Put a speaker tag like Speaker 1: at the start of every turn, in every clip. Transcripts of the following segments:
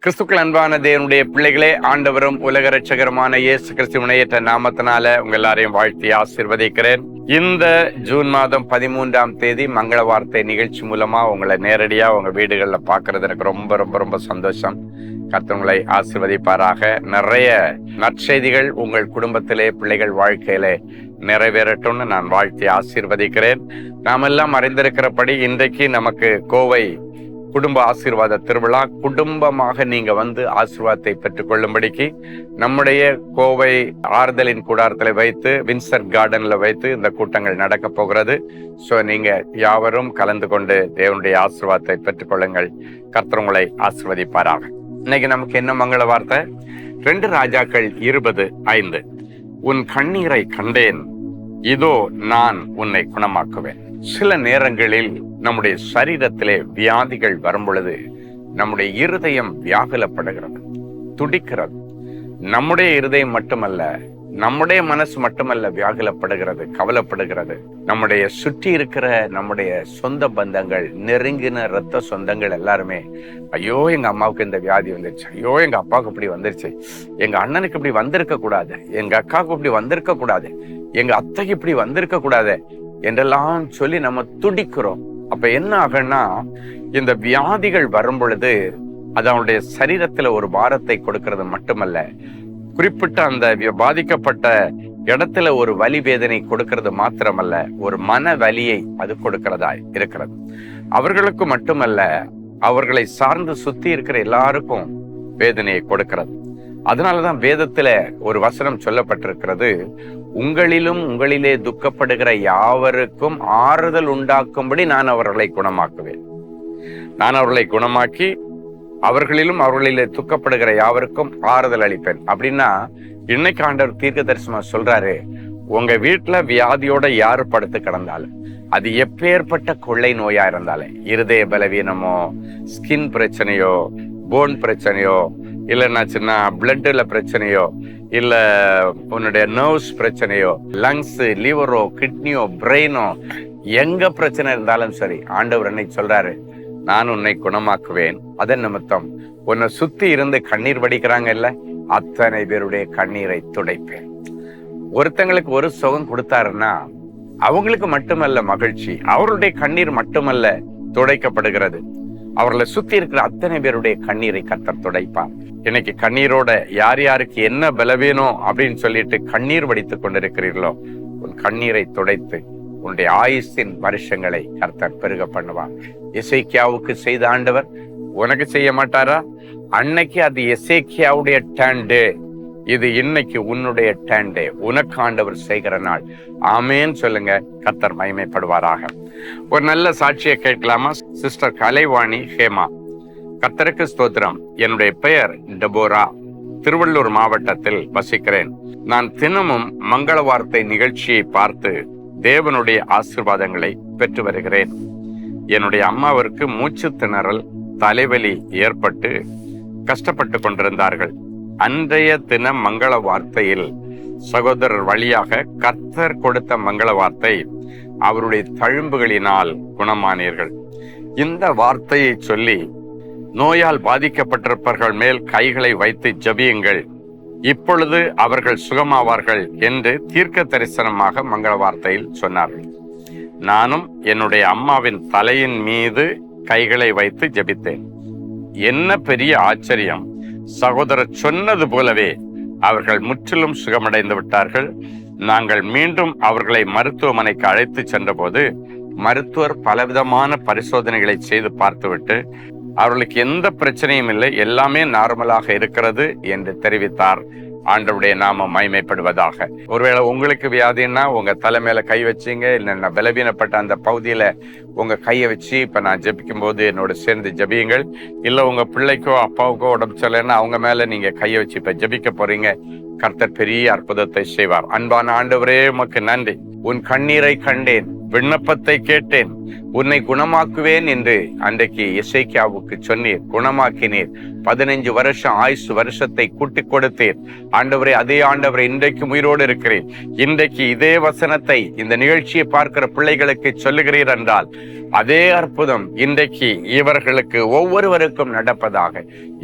Speaker 1: கிறிஸ்துக்கள் அன்பான தேவனுடைய பிள்ளைகளே, ஆண்டவரும் உலக ரட்சகருமான இயேசு கிறிஸ்துவின் ஏற்ற நாமத்தினால உங்க எல்லாரையும் வாழ்த்தி ஆசீர்வதிக்கிறேன். இந்த ஜூன் மாதம் 13ஆம் தேதி மங்கள வார்த்தை நிகழ்ச்சி மூலமா உங்களை நேரடியா உங்க வீடுகளில் பார்க்கறது எனக்கு ரொம்ப ரொம்ப ரொம்ப சந்தோஷம். கர்த்தர் உங்களை ஆசீர்வதிப்பாராக. நிறைய நற்செய்திகள் உங்கள் குடும்பத்திலே பிள்ளைகள் வாழ்க்கையிலே நிறைவேறட்டும்னு நான் வாழ்த்தி ஆசீர்வதிக்கிறேன். நாமெல்லாம் அறிந்திருக்கிறபடி இன்றைக்கு நமக்கு கோவை குடும்ப ஆசீர்வாத திருவிழா. குடும்பமாக நீங்க வந்து ஆசீர்வாதத்தை பெற்றுக்கொள்ளும்படிக்கு நம்முடைய கோவை ஆறுதலின் கூடாரத்தில் வைத்து வின்சர் கார்டன்ல வைத்து இந்த கூட்டங்கள் நடக்க போகிறது. ஸோ நீங்க யாவரும் கலந்து கொண்டு தேவனுடைய ஆசீர்வாதத்தை பெற்றுக்கொள்ளுங்கள். கர்த்தர் உங்களை ஆசீர்வதிப்பாராக. இன்னைக்கு நமக்கு என்ன மங்கள வார்த்தை? 2 ராஜாக்கள் 20:5. உன் கண்ணீரை கண்டேன், இதோ நான் உன்னை குணமாக்குவேன். சில நேரங்களில் நம்முடைய சரீரத்திலே வியாதிகள் வரும் பொழுது நம்முடைய இருதயம் வியாகுலப்படுகிறது, துடிக்கிறது. நம்முடைய இருதயம் மட்டுமல்ல, நம்முடைய மனசு மட்டுமல்ல வியாகுலப்படுகிறது, கவலைப்படுகிறது. நம்முடைய சுற்றி இருக்கிற நம்முடைய சொந்த பந்தங்கள், நெருங்கின இரத்த சொந்தங்கள் எல்லாருமே, ஐயோ எங்க அம்மாவுக்கு இந்த வியாதி வந்துருச்சு, ஐயோ எங்க அப்பாவுக்கு இப்படி வந்துருச்சு, எங்க அண்ணனுக்கு இப்படி வந்திருக்க கூடாது, எங்க அக்காவுக்கு இப்படி வந்திருக்க கூடாது, எங்க அத்தைக்கு இப்படி வந்திருக்க கூடாது என்றெல்லாம் சொல்லி நம்ம துடிக்கிறோம். அப்ப என்ன ஆகுன்னா, இந்த வியாதிகள் வரும் பொழுது அது அவனுடைய சரீரத்துல ஒரு பாரத்தை கொடுக்கிறது மட்டுமல்ல, குறிப்பிட்ட அந்த பாதிக்கப்பட்ட இடத்துல ஒரு வலி வேதனை கொடுக்கிறது மாத்திரமல்ல, ஒரு மன வலியை அது கொடுக்கிறதா இருக்கிறது. அவர்களுக்கு மட்டுமல்ல, அவர்களை சார்ந்து சுத்தி இருக்கிற எல்லாருக்கும் வேதனையை கொடுக்கிறது. அதனாலதான் வேதத்துல ஒரு வசனம் சொல்லப்பட்டிருக்கிறது, உங்களிலும் உங்களிலே துக்கப்படுகிற யாவருக்கும் ஆறுதல் உண்டாக்கும்படி நான் அவர்களை குணமாக்குவேன். நான் அவர்களை குணமாக்கி அவர்களிலும் அவர்களிலே துக்கப்படுகிற யாவருக்கும் ஆறுதல் அளிப்பேன். அப்படின்னா இன்னைக்கு ஆண்டவர் தீர்க்க தரிசனமா சொல்றாரு, உங்க வீட்டுல வியாதியோட யாரு படுத்து கிடந்தாலும், அது எப்பேற்பட்ட கொள்ளை நோயா இருந்தாலும், இருதய பலவீனமோ, ஸ்கின் பிரச்சனையோ, போன் பிரச்சனையோ, இல்லைன்னாச்சுன்னா பிளட்ல பிரச்சனையோ, இல்ல உன்னுடைய நர்வ்ஸ் பிரச்சனையோ, லங்ஸ், லிவரோ, கிட்னியோ, பிரெயினோ, எங்க பிரச்சனை இருந்தாலும் சரி, ஆண்டவர் என்னை சொல்றாரு, நான் உன்னை குணமாக்குவேன். அதன் நிமித்தம் உன்னை சுத்தி இருந்து கண்ணீர் வடிக்கிறாங்க இல்ல, அத்தனை பேருடைய கண்ணீரை துடைப்பேன். ஒருத்தங்களுக்கு ஒரு சுகம் கொடுத்தாருன்னா அவங்களுக்கு மட்டுமல்ல மகிழ்ச்சி, அவருடைய கண்ணீர் மட்டுமல்ல துடைக்கப்படுகிறது, அவர்களை சுத்தி இருக்கிற அத்தனை பேருடைய கண்ணீரை கர்த்தர் துடைப்பார். இன்னைக்கு கண்ணீரோட யார் யாருக்கு என்ன பலவீனம் அப்படின்னு சொல்லிட்டு கண்ணீர் வடித்துக் கொண்டிருக்கிறீர்களோ, உன் கண்ணீரை துடைத்து உன்னுடைய ஆயுசின் வருஷங்களை கர்த்தர் பெருக பண்ணுவார். எசேக்கியாவுக்கு செய்த ஆண்டவர் உனக்கு செய்ய மாட்டாரா? அன்னைக்கு அது எசேக்கியாவுடைய டர்ன் டே, இது இன்னைக்கு உன்னுடைய டர்ன் டே. உனக்கு ஆண்டவர் செய்கிற நாள். ஆமேன்னு சொல்லுங்க. கர்த்தர் மகிமைப்படுவாராக. ஒரு நல்ல சாட்சியை கேட்கலாமா? சிஸ்டர் கலைவாணி ஹேமா. கர்த்தருக்கு ஸ்தோத்திரம். என்னுடைய பெயர் டெபோரா. திருவள்ளூர் மாவட்டத்தில் வசிக்கிறேன். நான் தினமும் மங்கள வார்த்தை நிகழ்ச்சியை பார்த்து தேவனுடைய ஆசீர்வாதங்களை பெற்று வருகிறேன். என்னுடைய அம்மாவிற்கு மூச்சு திணறல், தலைவலி ஏற்பட்டு கஷ்டப்பட்டு கொண்டிருந்தார்கள். அன்றைய தின மங்கள வார்த்தையில் சகோதரர் வழியாக கர்த்தர் கொடுத்த மங்கள வார்த்தை, அவருடைய தழும்புகளினால் குணமானீர்கள். இந்த வார்த்தையை சொல்லி நோயால் பாதிக்கப்பட்டிருப்பவர்கள் மேல் கைகளை வைத்து ஜெபியுங்கள், இப்பொழுது அவர்கள் சுகமாவார்கள் என்று தீர்க்க தரிசனமாக மங்கள வார்த்தையில் சொன்னார்கள். நானும் என்னுடைய அம்மாவின் தலையின் மீது கைகளை வைத்து ஜெபித்தேன். என்ன பெரிய ஆச்சரியம்! சகோதரர் சொன்னது போலவே அவர்கள் முற்றிலும் சுகமடைந்து விட்டார்கள். நாங்கள் மீண்டும் அவர்களை மருத்துவமனைக்கு அழைத்து சென்றபோது மருத்துவர் பலவிதமான பரிசோதனைகளை செய்து பார்த்துவிட்டு அவர்களுக்கு எந்த பிரச்சனையும் இல்லை, எல்லாமே நார்மலாக இருக்கிறது என்று தெரிவித்தார். ஆண்டவருடைய நாமம் மகிமைப்படுவதாக. ஒருவேளை உங்களுக்கு வியாதின்னா உங்க தலை மேல கை வச்சீங்க, இல்லைன்னா பலவீனப்பட்ட அந்த பகுதியில உங்க கையை வச்சு இப்ப நான் ஜெபிக்கும் போது என்னோட சேர்ந்து ஜெபியுங்கள். இல்ல உங்க பிள்ளைக்கோ அப்பாவுக்கோ உடம்பு சரியில்லைன்னா அவங்க மேல நீங்க கையை வச்சு இப்ப ஜெபிக்க போறீங்க. கர்த்தர் பெரிய அற்புதத்தை செய்வார். அன்பான ஆண்டவரே, உமக்கு நன்றி. உன் கண்ணீரை கண்டேன், விண்ணப்பத்தை கேட்டேன், உன்னை குணமாக்குவேன் என்று அன்றைக்கு எசேக்கியாவுக்கு சொன்னீர், குணமாக்கினீர். 15 வருஷம் ஆயுசு வருஷத்தை கூட்டிக் கொடுத்தீர். ஆண்டவரே, அதே ஆண்டவரை இன்றைக்கு உயிரோடு இருக்கிறேன். இன்றைக்கு இதே வசனத்தை இந்த நிகழ்ச்சியை பார்க்கிற பிள்ளைகளுக்கு சொல்லுகிறீர் என்றால் அதே அற்புதம் இன்றைக்கு இவர்களுக்கு ஒவ்வொருவருக்கும் நடப்பதாக.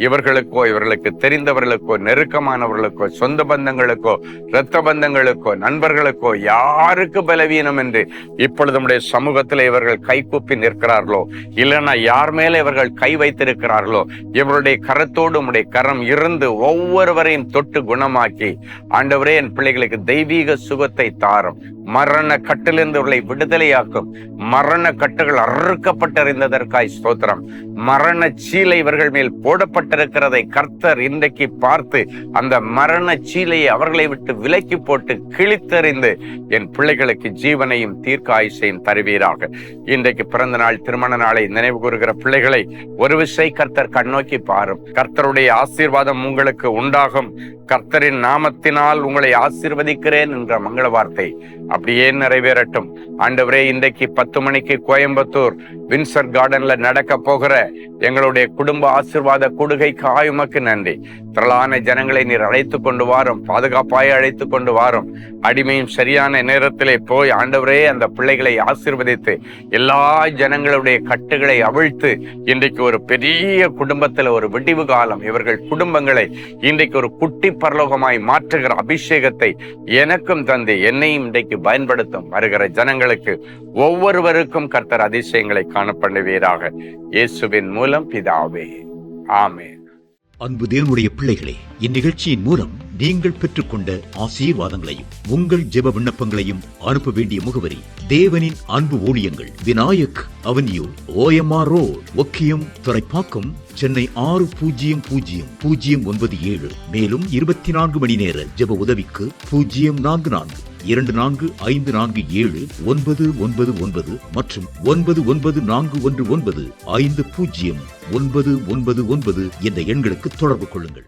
Speaker 1: இவர்களுக்கோ, இவர்களுக்கு தெரிந்தவர்களுக்கோ, நெருக்கமானவர்களுக்கோ, சொந்த பந்தங்களுக்கோ, இரத்த பந்தங்களுக்கோ, நண்பர்களுக்கோ, யாருக்கு பலவீனம் என்று இப்பொழுது நம்முடைய சமூகத்தில் இவர்கள் கைகூப்பி நிற்கிறார்களோ, இல்லைன்னா யார் மேல இவர்கள் கை வைத்திருக்கிறார்களோ, இவருடைய கரத்தோடு உம்முடைய கரம் இருந்து ஒவ்வொருவரையும் தொட்டு குணமாக்கி, ஆண்டவரே என் பிள்ளைகளுக்கு தெய்வீக சுகத்தை தாரும், மரண கட்டிலிருந்து இவர்களை விடுதலையாக்கும். மரண கட்டுகள் அறுக்கப்பட்டிருந்ததற்காய் ஸ்தோத்திரம். மரண சீலை இவர்கள் மேல் போடப்பட்டிருக்கிறதை கர்த்தர் இன்றைக்கு பார்த்து அந்த மரண சீலையை அவர்களை விட்டு விலக்கி போட்டு கிழித்தறிந்து என் பிள்ளைகளுக்கு ஜீவனையும் தீர்க்க ஆயுசையும் தருவீராக. இன்றைக்கு பிறந்த நாள், திருமண நாளை நினைவு கூறுகிற பிள்ளைகளை ஒரு விசை கர்த்தர் கண்ணோக்கி பாரும். கர்த்தருடைய ஆசீர்வாதம் உங்களுக்கு உண்டாகும். கர்த்தரின் நாமத்தினால் உங்களை ஆசீர்வதிக்கிறேன் என்ற மங்கள வார்த்தை அப்படியே நிறைவேறட்டும். ஆண்டவரே, இன்றைக்கு 10 மணிக்கு கோயம்புத்தூர் வின்சர் கார்டன்ல நடக்க போகிற எங்களுடைய குடும்ப ஆசீர்வாத கொடுகைக்காய் உமக்கு நன்றி. திரளான ஜனங்களை நீர் அழைத்து கொண்டு வாரும், பாதுகாப்பாய் அழைத்து கொண்டு வாரும். அடிமையும் சரியான நேரத்திலே போய் ஆண்டவரே அந்த பிள்ளைகளை ஆசீர்வதித்து எல்லா ஜனங்களுடைய கட்டுகளை அவிழ்த்து இன்றைக்கு ஒரு பெரிய குடும்பத்துல ஒரு விடிவு காலம், இவர்கள் குடும்பங்களை இன்றைக்கு ஒரு குட்டி பரலோகமாய் மாற்றுகிற அபிஷேகத்தை எனக்கும் தந்து என்னையும் இன்றைக்கு பயன்படுத்தும். வருகிற ஜனங்களுக்கு ஒவ்வொருவருக்கும் கர்த்தர் அதிசயங்களை காணப்படுவீராக. இயேசுவின் மூலம் பிதாவே, ஆமென்.
Speaker 2: அன்பு தேவனுடைய பிள்ளைகளே, இந்நிகழ்ச்சியின் மூலம் நீங்கள் பெற்றுக்கொண்ட ஆசீர்வாதங்களையும் உங்கள் ஜெப விண்ணப்பங்களையும் அனுப்ப வேண்டிய முகவரி: தேவனின் அன்பு ஊழியங்கள், Vinayak avenue, OMR road, Okkiyam, Thoraipakkam, Chennai 600097. மேலும் 24 மணி நேர ஜெப உதவிக்கு 044-24547-999 மற்றும் 9941950999 என்ற எண்களுக்கு தொடர்பு கொள்ளுங்கள்.